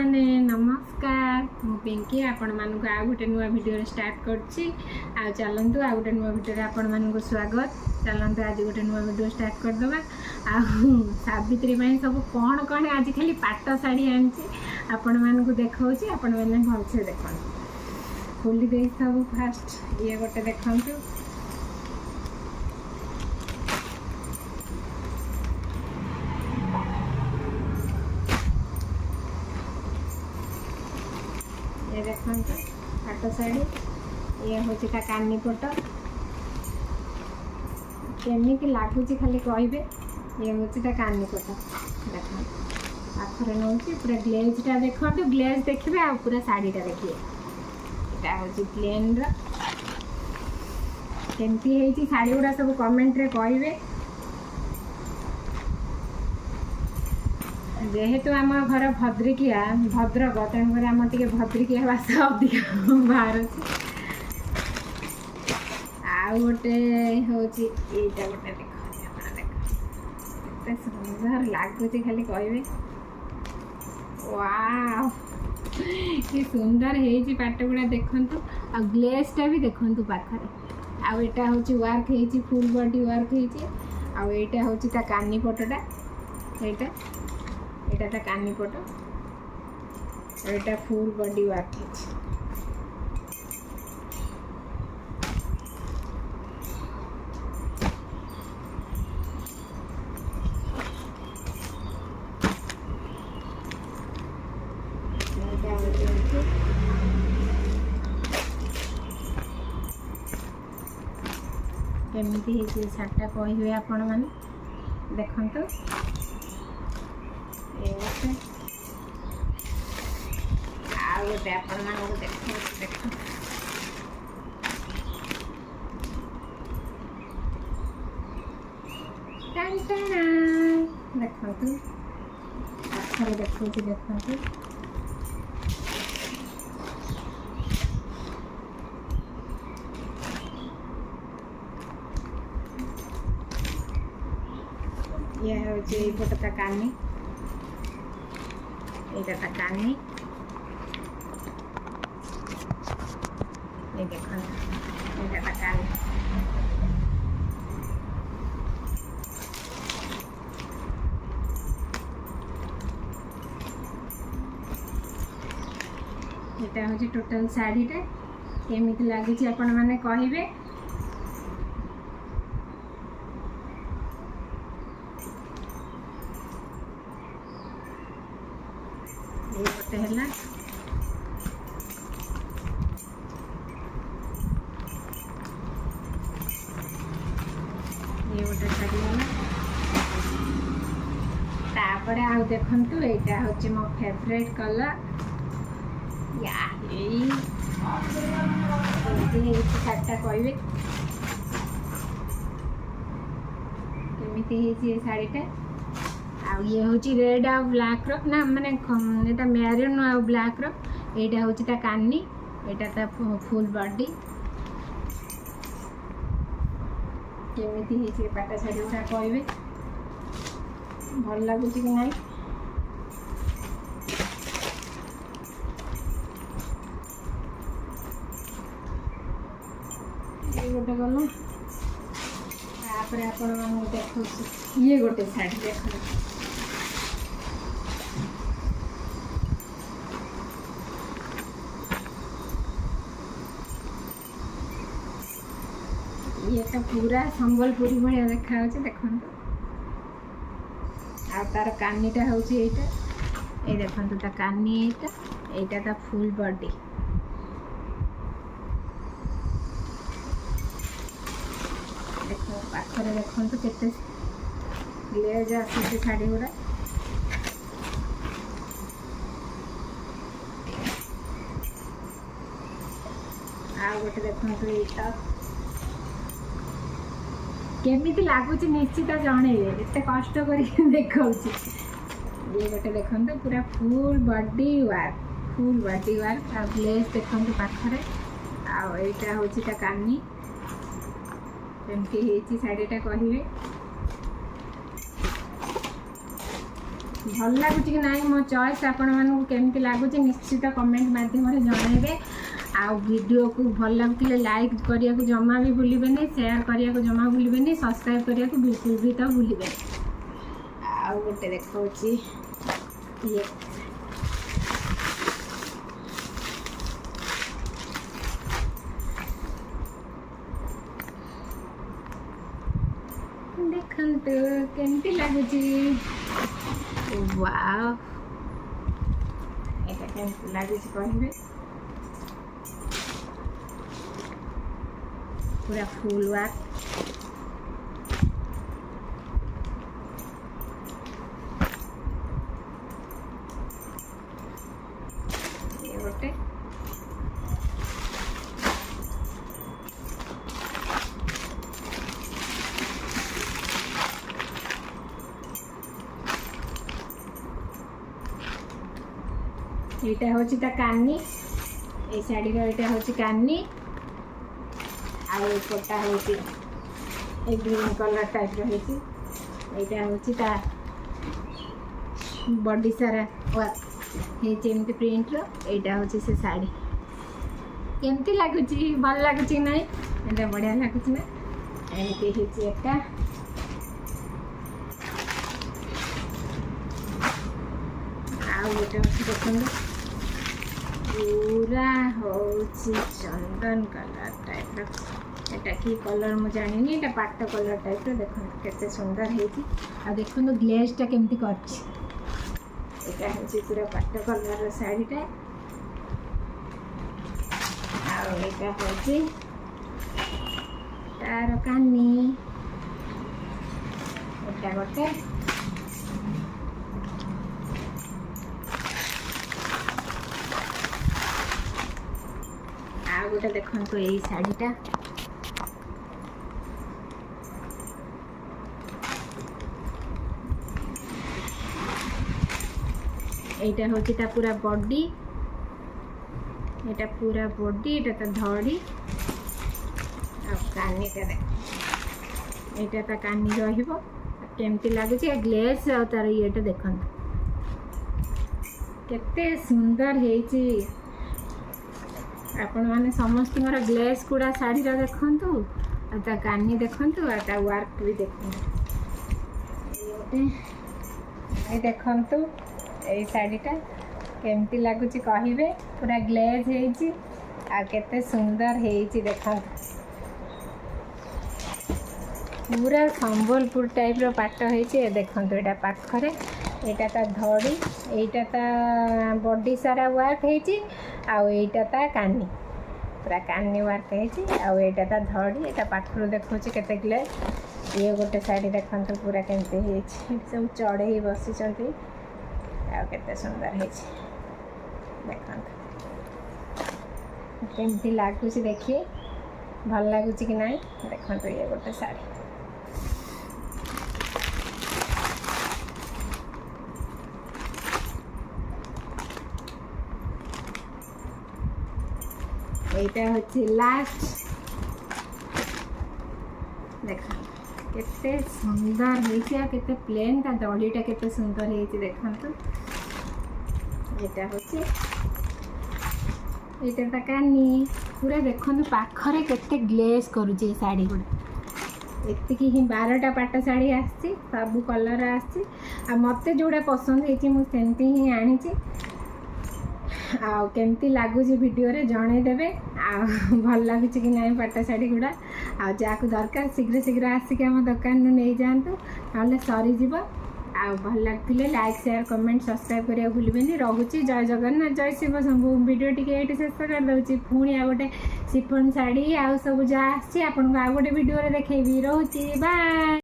मैंने नमस्कार मु पिंकी आपण मानक आ गोटे नुआ वीडियो स्टार्ट करछि आ चलंतु आ गोटे नुआ वीडियो आपण मानक स्वागत चलंतु आज गोटे नुआ वीडियो स्टार्ट कर दबा आ सावित्री में सब कौन कौन आज खाली पाट साड़ी आनछि आपण मानक देखाउछि आपण माने भलसे देखन खोली दे सब फास्ट ये गोटे देखंतु ये देखो पाट साड़ी ये हूँ कानी पट केमी लगुच खाली कहे ये हूँ कानी पट देख पाखरे नौ पूरा ग्लेजटा देखो ग्लेज देखिए आ पूरा शाढ़ीटा देखिए यहाँ हूँ प्लेन केमती शाढ़ी गुड़ा सब कमेंट रे कहे जेहेतु आम घर भद्रिकिया भद्रक तेणुक आम टे भद्रिकिया भाषा अधिक बाहर आउ गोटे हूँ यहाँ गोटे देख सुंदर लगुच खाली कहे वाह कि सुंदर है पाट गुड़ा देखु आ ग्लेसटा भी देखु पाखरे आटा हूँ वर्क हो फुल बॉडी वर्क हो आटा हूँ कानी पटटा यहाँ यहाँ कानी पट यहाँ फुल बॉडी वर्क है केमती शार्टा कहे आपण मैंने देखते गोटे आपण मानक देख देखु पाखर देखो देखु ये हूँ पटता कानी यहाँ कानी ये देख यहाँ कानी यहाँ हूँ टोटाल शाढ़ीटा केमिति लगुच आपण मैंने कहे ये गोटे है ये गोटे शाढ़ी तापर आ देखु यहाँ हूँ मो फेवरेट कलर या शाढ़ीटा कहे केमी शाढ़ीटा आ ये हूँ रेड आ ब्लैक ना माने ये मैरून आ ब्लैक यहाँ हूँ कानी यहाँ फुल बॉडी केमी पाट शाढ़ी गुड़ा कहे भल लगुच कि ना ये गोटे गला तापर आपण मानक देखो ये गोटे शाढ़ी देख ये तो पूरा संबलपुरी भाया देखा देखु आ तार कानीटा हूँ ये देखु कानी यहाँ फुल बॉडी देख पाखरे देखु केते ग्लेज आसी शाढ़ी गुड़ा आ गोटे देखु यहाँ केमिति लगुच निश्चित जनइबे एत कष्ट कर देखा ये गोटे देखते पूरा फुल बॉडी वर्क आ ग्लेज देखते पाखरे आईटा हूँ कानी केमती शाढ़ीटा कहे भल लगुच कि ना मो चॉइस आपण मानू केमती लगुच निश्चित कमेंट माध्यम जनइबे। आ वीडियो को भल लगुले लाइक करिया को जमा भी भूलिबेनी, शेयर करिया को जमा भूलिबेनी, सब्सक्राइब करिया को बिल्कुल भी तो भूलिबेनी। आ गोटे देखौची ये देखंतु केमती लगुची। वाओ एटा केमती लगुची कहबे। पूरा फुल वर्क ये गोटे यहाँ हूँ कानी ये शाढ़ी यहाँ हूँ कानी आटा हूँ ग्रीन कलर टाइप रही हूँ बॉडी सारा वर्क प्रिंट रहा हूँ से शाढ़ी केमती लगुच भल लगुच ना ये बढ़िया लगुच ना एमती होता गोटे देखो पूरा हूँ चंदन कलर टाइप एटा कि कलर मुझे जानी एटा पाट कलर टाइप देखो केते सुंदर होती आ देखो ग्लेजटा केमती करछि एटा हूँ पूरा पाट कलर शाढ़ीटा आटा हूँ तार कानी एटा गोटे गोटे देखो यही शाढ़ीटा यहाँ हूँ पूरा बॉडी यहाँ पूरा बॉडी यहाँ धड़ी कानीटा देख यहाँ कानी रमती लगुच ग्लेस आ तार ये देखो केते सुंदर है आपण मैंने समस्त ग्लेस गुड़ा शाढ़ी देखु आ कानी देखु आ वर्क भी देखु देखु ये शाढ़ीटा केमती लगुच कहे पूरा ग्लेज होते सुंदर देखु पूरा संबलपुर टाइप रो पाट होती देखो यहाँ पाखरे यहाँ ता धड़ी यहाँ ता बॉडी सारा वर्क होटा ता कानी पूरा कानी वर्क होटा ता धड़ी यहाँ पाखर देखो केते ग्लेज ये गोटे शाढ़ी देखो पूरा केमती सब चढ़े बसी केते सुंदर है देखो केमती लगुच देखिए भल लगुच कि ना देखो ये गोटे शाढ़ी यहाँ हूँ लास्ट देख केते सुंदर होती केते प्लेन ता दड़ीटा केते सुंदर होती देखो यहाँ हूँ यहाँ कानी पूरा देखो पाखरे केते ग्लेज करुचे शाढ़ी गुड़ा एतिकी ही 12टा पाट शाढ़ी आसी सब कलर आसी मत जोड़ा पसंद होती मुझे ही आनी केमती लगुच वीडियो रे जनईदेवे भल लगुच कि ना पाट शाढ़ी गुड़ा जहाँ दरकार शीघ्र शीघ्र आसिक आम दुकान नहीं जातु ना सरीज भल लगते लाइक शेयर कमेंट सब्सक्राइब करने भूलें रोचे जय जगन्नाथ जय शिव शंभु वीडियो टी शेष कर दूसरी पुणी आ गोटे शिफन शाढ़ी आ सब जहाँ आपको आ गोटे वीडियो देखी रोचे बाय।